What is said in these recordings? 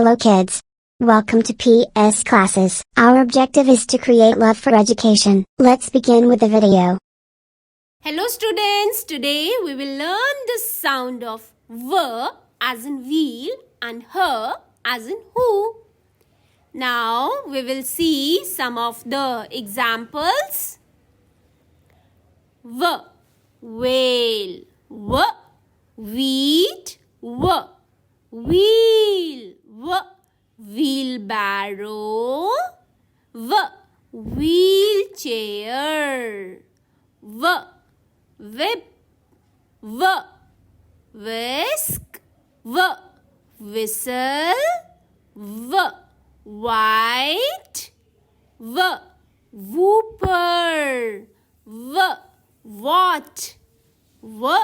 Hello kids. Welcome to PS classes. Our objective is to create love for education. Let's begin with the video. Hello students, today we will learn the sound of V as in wheel and H as in who. Now we will see some of the examples. V, whale, V, wheat, V, wheel, V, wheelbarrow, V, wheelchair, V, whip, V, whisk, V, whistle, V, white, V, whooper, V, what, V,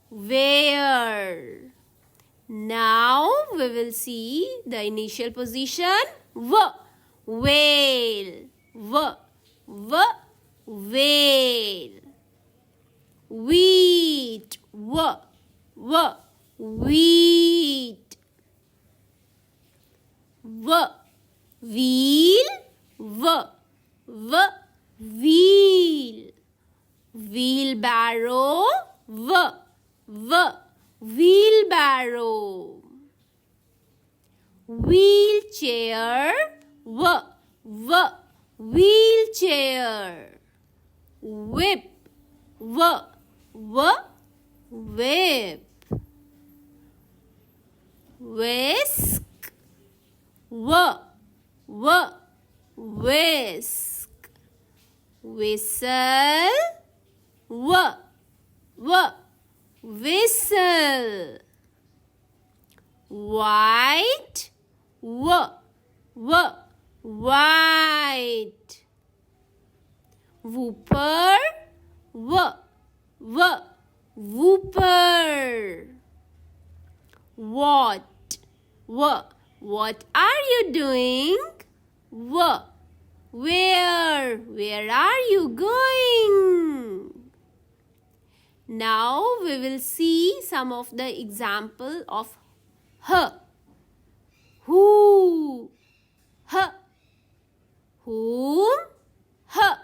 where. Now we will see the initial position. V, whale, V, whale. Wheat, V, wheat. V, wheel, V, wheel. Wheelbarrow, V, wheelbarrow. Wheelchair, V, wheelchair. Whip, V, whip. Whisk, V, whisk. Whistle, V, whistle. White, V, white. Whooper, V, whooper. What are you doing? Where are you going? Now we will see some of the example of H. Who, H. Whom, H.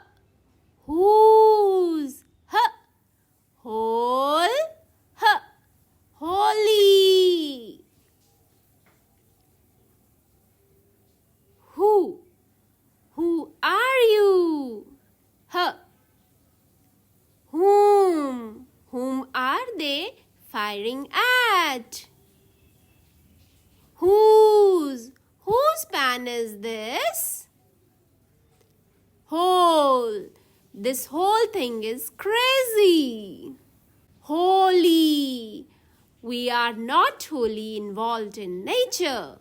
Whose, H. Whole, H. Holy. Who are you? H. Whom are they firing at? Whose pen is this? Whole. This whole thing is crazy. Holy. We are not wholly involved in nature.